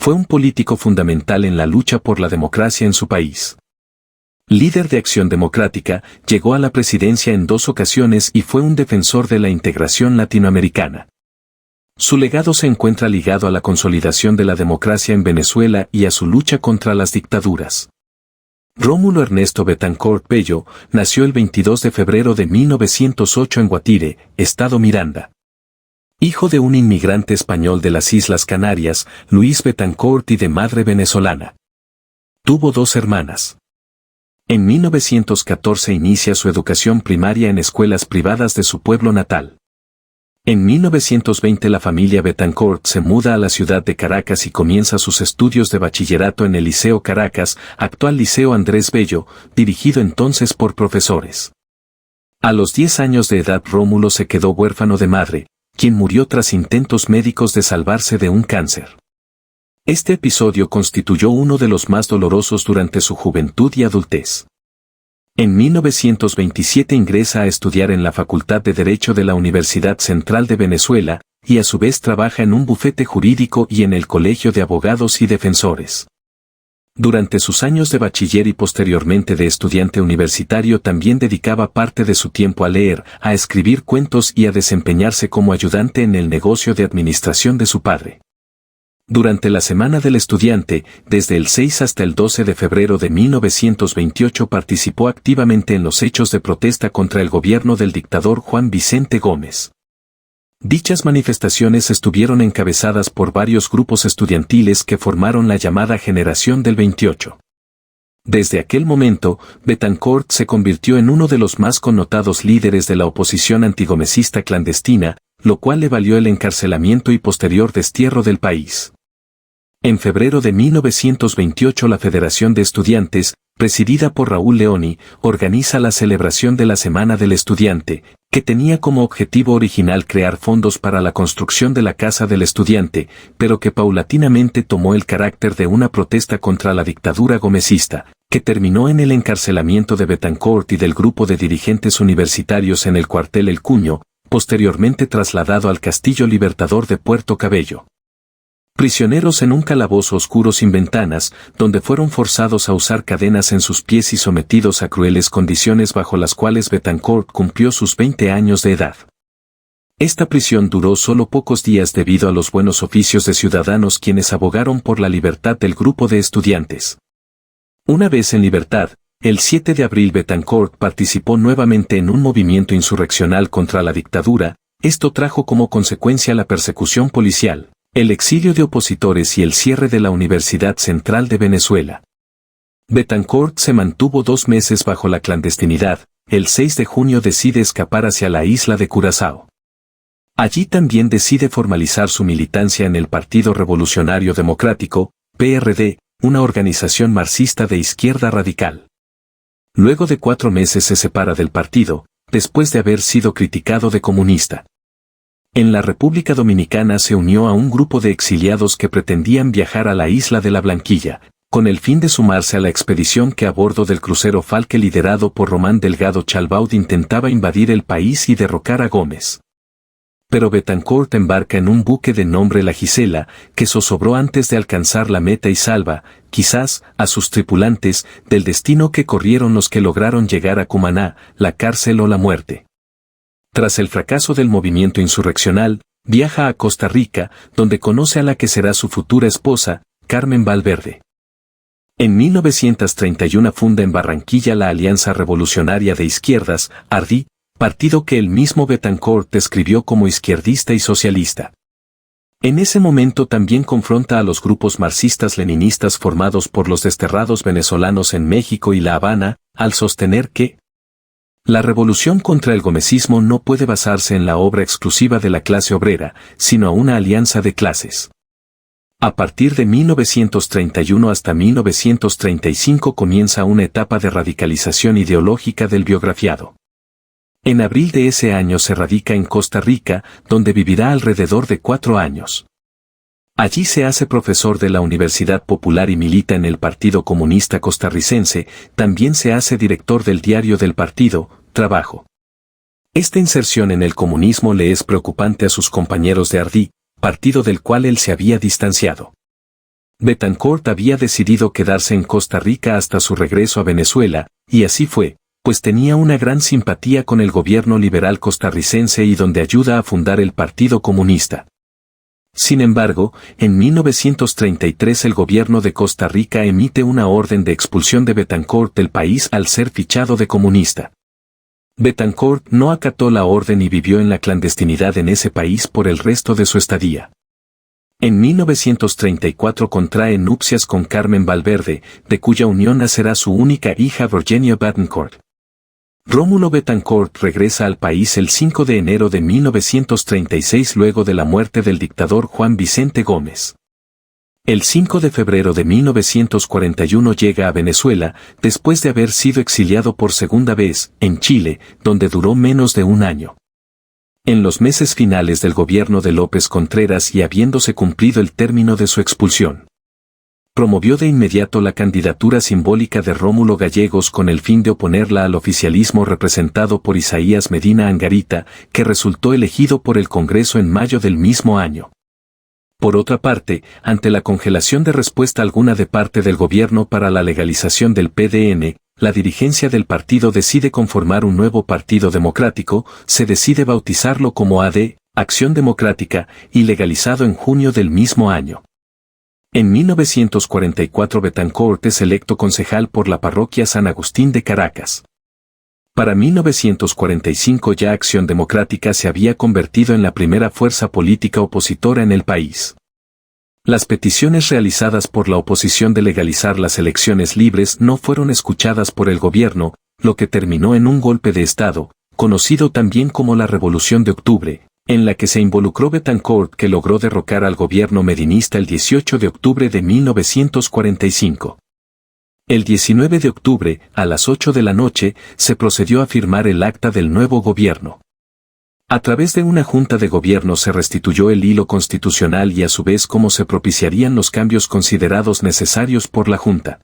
Fue un político fundamental en la lucha por la democracia en su país. Líder de Acción Democrática, llegó a la presidencia en 2 ocasiones y fue un defensor de la integración latinoamericana. Su legado se encuentra ligado a la consolidación de la democracia en Venezuela y a su lucha contra las dictaduras. Rómulo Ernesto Bethancourt Bello nació el 22 de febrero de 1908 en Guatire, Estado Miranda. Hijo de un inmigrante español de las Islas Canarias, Luis Bethancourt, y de madre venezolana. Tuvo 2 hermanas. En 1914 inicia su educación primaria en escuelas privadas de su pueblo natal. En 1920 la familia Bethancourt se muda a la ciudad de Caracas y comienza sus estudios de bachillerato en el Liceo Caracas, actual Liceo Andrés Bello, dirigido entonces por profesores. A los 10 años de edad Rómulo se quedó huérfano de madre, quien murió tras intentos médicos de salvarse de un cáncer. Este episodio constituyó uno de los más dolorosos durante su juventud y adultez. En 1927 ingresa a estudiar en la Facultad de Derecho de la Universidad Central de Venezuela, y a su vez trabaja en un bufete jurídico y en el Colegio de Abogados y Defensores. Durante sus años de bachiller y posteriormente de estudiante universitario también dedicaba parte de su tiempo a leer, a escribir cuentos y a desempeñarse como ayudante en el negocio de administración de su padre. Durante la Semana del Estudiante, desde el 6 hasta el 12 de febrero de 1928 participó activamente en los hechos de protesta contra el gobierno del dictador Juan Vicente Gómez. Dichas manifestaciones estuvieron encabezadas por varios grupos estudiantiles que formaron la llamada Generación del 28. Desde aquel momento, Bethancourt se convirtió en uno de los más connotados líderes de la oposición antigomesista clandestina, lo cual le valió el encarcelamiento y posterior destierro del país. En febrero de 1928 la Federación de Estudiantes, presidida por Raúl Leoni, organiza la celebración de la Semana del Estudiante, que tenía como objetivo original crear fondos para la construcción de la Casa del Estudiante, pero que paulatinamente tomó el carácter de una protesta contra la dictadura gomecista, que terminó en el encarcelamiento de Bethancourt y del grupo de dirigentes universitarios en el cuartel El Cuño, posteriormente trasladado al Castillo Libertador de Puerto Cabello. Prisioneros en un calabozo oscuro sin ventanas, donde fueron forzados a usar cadenas en sus pies y sometidos a crueles condiciones bajo las cuales Bethancourt cumplió sus 20 años de edad. Esta prisión duró solo pocos días debido a los buenos oficios de ciudadanos quienes abogaron por la libertad del grupo de estudiantes. Una vez en libertad, el 7 de abril Bethancourt participó nuevamente en un movimiento insurreccional contra la dictadura. Esto trajo como consecuencia la persecución policial, el exilio de opositores y el cierre de la Universidad Central de Venezuela. Bethancourt se mantuvo 2 meses bajo la clandestinidad. El 6 de junio decide escapar hacia la isla de Curazao. Allí también decide formalizar su militancia en el Partido Revolucionario Democrático, PRD, una organización marxista de izquierda radical. Luego de 4 meses se separa del partido, después de haber sido criticado de comunista. En la República Dominicana se unió a un grupo de exiliados que pretendían viajar a la isla de la Blanquilla, con el fin de sumarse a la expedición que a bordo del crucero Falke liderado por Román Delgado Chalbaud intentaba invadir el país y derrocar a Gómez. Pero Bethancourt embarca en un buque de nombre La Gisela, que zozobró antes de alcanzar la meta y salva, quizás, a sus tripulantes, del destino que corrieron los que lograron llegar a Cumaná, la cárcel o la muerte. Tras el fracaso del movimiento insurreccional, viaja a Costa Rica, donde conoce a la que será su futura esposa, Carmen Valverde. En 1931 funda en Barranquilla la Alianza Revolucionaria de Izquierdas, ARDI, partido que el mismo Bethancourt describió como izquierdista y socialista. En ese momento también confronta a los grupos marxistas-leninistas formados por los desterrados venezolanos en México y La Habana, al sostener que la revolución contra el gomecismo no puede basarse en la obra exclusiva de la clase obrera, sino a una alianza de clases. A partir de 1931 hasta 1935 comienza una etapa de radicalización ideológica del biografiado. En abril de ese año se radica en Costa Rica, donde vivirá alrededor de 4 años. Allí se hace profesor de la Universidad Popular y milita en el Partido Comunista Costarricense, también se hace director del diario del partido, Trabajo. Esta inserción en el comunismo le es preocupante a sus compañeros de ARDI, partido del cual él se había distanciado. Betancourt había decidido quedarse en Costa Rica hasta su regreso a Venezuela, y así fue, pues tenía una gran simpatía con el gobierno liberal costarricense y donde ayuda a fundar el Partido Comunista. Sin embargo, en 1933 el gobierno de Costa Rica emite una orden de expulsión de Betancourt del país al ser fichado de comunista. Betancourt no acató la orden y vivió en la clandestinidad en ese país por el resto de su estadía. En 1934 contrae nupcias con Carmen Valverde, de cuya unión nacerá su única hija Virginia Betancourt. Rómulo Betancourt regresa al país el 5 de enero de 1936 luego de la muerte del dictador Juan Vicente Gómez. El 5 de febrero de 1941 llega a Venezuela, después de haber sido exiliado por segunda vez, en Chile, donde duró menos de un año. En los meses finales del gobierno de López Contreras y habiéndose cumplido el término de su expulsión, promovió de inmediato la candidatura simbólica de Rómulo Gallegos con el fin de oponerla al oficialismo representado por Isaías Medina Angarita, que resultó elegido por el Congreso en mayo del mismo año. Por otra parte, ante la congelación de respuesta alguna de parte del gobierno para la legalización del PDN, la dirigencia del partido decide conformar un nuevo partido democrático, se decide bautizarlo como AD, Acción Democrática, y legalizado en junio del mismo año. En 1944 Betancourt es electo concejal por la parroquia San Agustín de Caracas. Para 1945 ya Acción Democrática se había convertido en la primera fuerza política opositora en el país. Las peticiones realizadas por la oposición de legalizar las elecciones libres no fueron escuchadas por el gobierno, lo que terminó en un golpe de Estado, conocido también como la Revolución de Octubre, en la que se involucró Betancourt, que logró derrocar al gobierno medinista el 18 de octubre de 1945. El 19 de octubre, a las 8 de la noche, se procedió a firmar el acta del nuevo gobierno. A través de una junta de gobierno se restituyó el hilo constitucional y a su vez cómo se propiciarían los cambios considerados necesarios por la junta.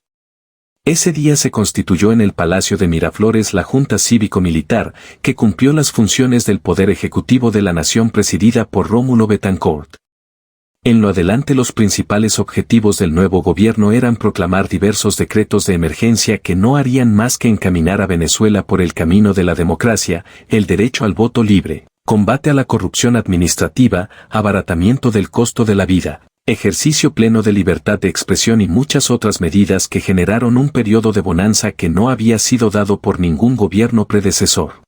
Ese día se constituyó en el Palacio de Miraflores la Junta Cívico-Militar, que cumplió las funciones del Poder Ejecutivo de la Nación presidida por Rómulo Betancourt. En lo adelante los principales objetivos del nuevo gobierno eran proclamar diversos decretos de emergencia que no harían más que encaminar a Venezuela por el camino de la democracia, el derecho al voto libre, combate a la corrupción administrativa, abaratamiento del costo de la vida, ejercicio pleno de libertad de expresión y muchas otras medidas que generaron un periodo de bonanza que no había sido dado por ningún gobierno predecesor.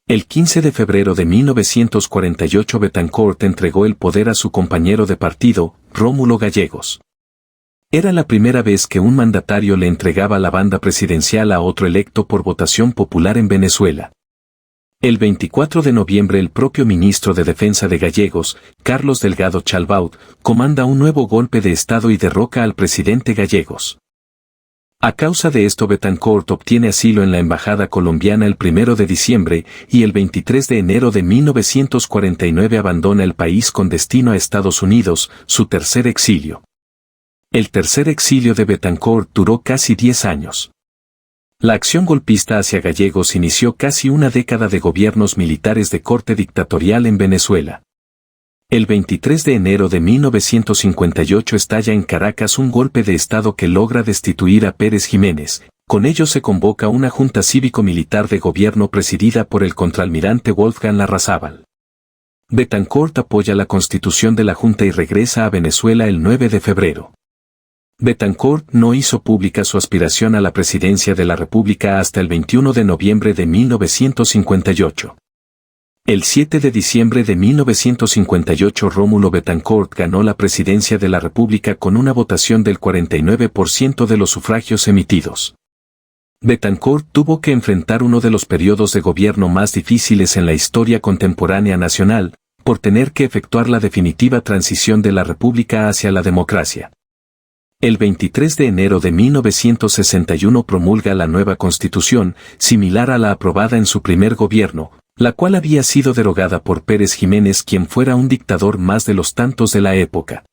El 15 de febrero de 1948 Betancourt entregó el poder a su compañero de partido, Rómulo Gallegos. Era la primera vez que un mandatario le entregaba la banda presidencial a otro electo por votación popular en Venezuela. El 24 de noviembre el propio ministro de Defensa de Gallegos, Carlos Delgado Chalbaud, comanda un nuevo golpe de Estado y derroca al presidente Gallegos. A causa de esto Betancourt obtiene asilo en la embajada colombiana el 1 de diciembre y el 23 de enero de 1949 abandona el país con destino a Estados Unidos, su tercer exilio. El tercer exilio de Betancourt duró casi 10 años. La acción golpista hacia Gallegos inició casi una década de gobiernos militares de corte dictatorial en Venezuela. El 23 de enero de 1958 estalla en Caracas un golpe de Estado que logra destituir a Pérez Jiménez. Con ello se convoca una junta cívico-militar de gobierno presidida por el contraalmirante Wolfgang Larrazábal. Betancourt apoya la constitución de la junta y regresa a Venezuela el 9 de febrero. Betancourt no hizo pública su aspiración a la presidencia de la República hasta el 21 de noviembre de 1958. El 7 de diciembre de 1958 Rómulo Betancourt ganó la presidencia de la República con una votación del 49% de los sufragios emitidos. Betancourt tuvo que enfrentar uno de los periodos de gobierno más difíciles en la historia contemporánea nacional, por tener que efectuar la definitiva transición de la República hacia la democracia. El 23 de enero de 1961 promulga la nueva Constitución, similar a la aprobada en su primer gobierno, la cual había sido derogada por Pérez Jiménez, quien fuera un dictador más de los tantos de la época.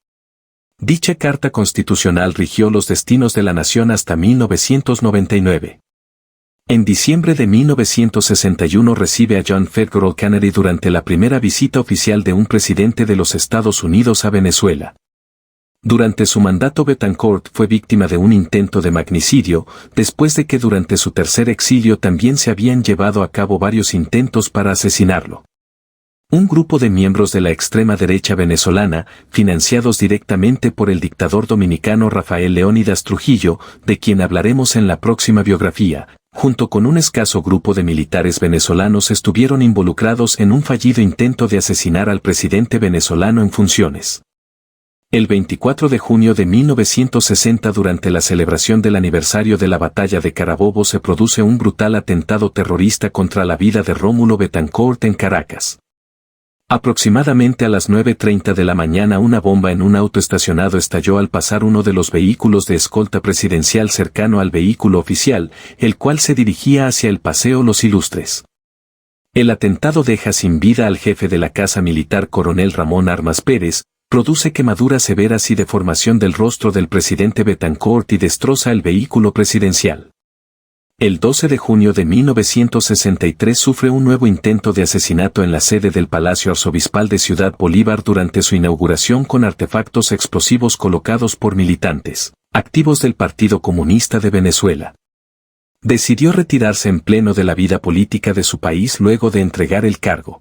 Dicha Carta Constitucional rigió los destinos de la nación hasta 1999. En diciembre de 1961 recibe a John F. Kennedy durante la primera visita oficial de un presidente de los Estados Unidos a Venezuela. Durante su mandato Betancourt fue víctima de un intento de magnicidio, después de que durante su tercer exilio también se habían llevado a cabo varios intentos para asesinarlo. Un grupo de miembros de la extrema derecha venezolana, financiados directamente por el dictador dominicano Rafael Leónidas Trujillo, de quien hablaremos en la próxima biografía, junto con un escaso grupo de militares venezolanos estuvieron involucrados en un fallido intento de asesinar al presidente venezolano en funciones. El 24 de junio de 1960, durante la celebración del aniversario de la batalla de Carabobo, se produce un brutal atentado terrorista contra la vida de Rómulo Betancourt en Caracas. Aproximadamente a las 9:30 de la mañana, una bomba en un auto estacionado estalló al pasar uno de los vehículos de escolta presidencial cercano al vehículo oficial, el cual se dirigía hacia el Paseo Los Ilustres. El atentado deja sin vida al jefe de la Casa Militar, coronel Ramón Armas Pérez, produce quemaduras severas y deformación del rostro del presidente Betancourt y destroza el vehículo presidencial. El 12 de junio de 1963 sufre un nuevo intento de asesinato en la sede del Palacio Arzobispal de Ciudad Bolívar durante su inauguración con artefactos explosivos colocados por militantes activos del Partido Comunista de Venezuela. Decidió retirarse en pleno de la vida política de su país luego de entregar el cargo.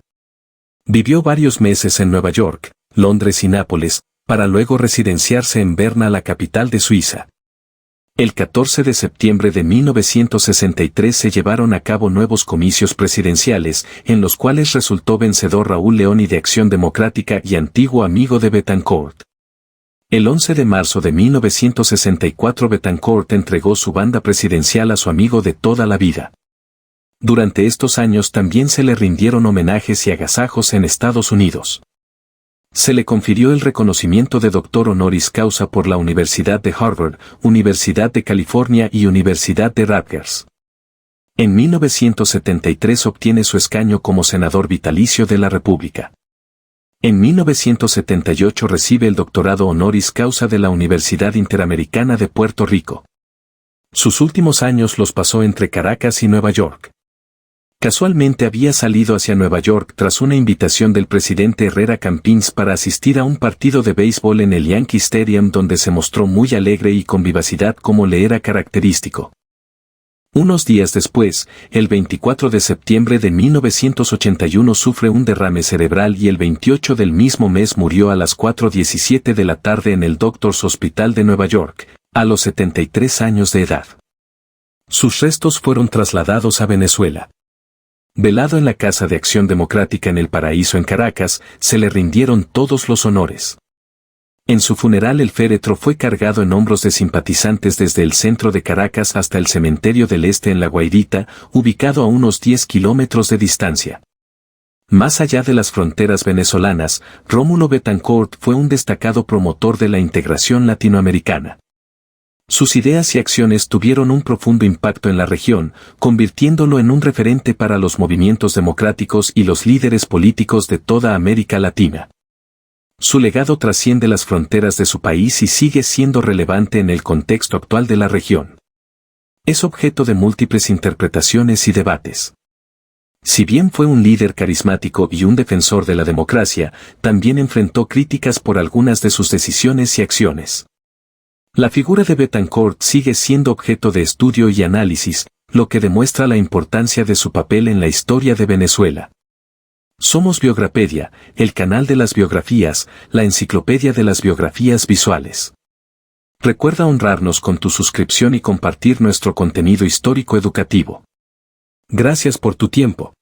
Vivió varios meses en Nueva York, Londres y Nápoles, para luego residenciarse en Berna, la capital de Suiza. El 14 de septiembre de 1963 se llevaron a cabo nuevos comicios presidenciales, en los cuales resultó vencedor Raúl Leoni de Acción Democrática y antiguo amigo de Betancourt. El 11 de marzo de 1964 Betancourt entregó su banda presidencial a su amigo de toda la vida. Durante estos años también se le rindieron homenajes y agasajos en Estados Unidos. Se le confirió el reconocimiento de doctor honoris causa por la Universidad de Harvard, Universidad de California y Universidad de Rutgers. En 1973 obtiene su escaño como senador vitalicio de la República. En 1978 recibe el doctorado honoris causa de la Universidad Interamericana de Puerto Rico. Sus últimos años los pasó entre Caracas y Nueva York. Casualmente había salido hacia Nueva York tras una invitación del presidente Herrera Campins para asistir a un partido de béisbol en el Yankee Stadium, donde se mostró muy alegre y con vivacidad como le era característico. Unos días después, el 24 de septiembre de 1981 sufre un derrame cerebral y el 28 del mismo mes murió a las 4:17 de la tarde en el Doctors Hospital de Nueva York, a los 73 años de edad. Sus restos fueron trasladados a Venezuela. Velado en la Casa de Acción Democrática en El Paraíso en Caracas, se le rindieron todos los honores. En su funeral el féretro fue cargado en hombros de simpatizantes desde el centro de Caracas hasta el Cementerio del Este en La Guairita, ubicado a unos 10 kilómetros de distancia. Más allá de las fronteras venezolanas, Rómulo Betancourt fue un destacado promotor de la integración latinoamericana. Sus ideas y acciones tuvieron un profundo impacto en la región, convirtiéndolo en un referente para los movimientos democráticos y los líderes políticos de toda América Latina. Su legado trasciende las fronteras de su país y sigue siendo relevante en el contexto actual de la región. Es objeto de múltiples interpretaciones y debates. Si bien fue un líder carismático y un defensor de la democracia, también enfrentó críticas por algunas de sus decisiones y acciones. La figura de Betancourt sigue siendo objeto de estudio y análisis, lo que demuestra la importancia de su papel en la historia de Venezuela. Somos Biograpedia, el canal de las biografías, la enciclopedia de las biografías visuales. Recuerda honrarnos con tu suscripción y compartir nuestro contenido histórico educativo. Gracias por tu tiempo.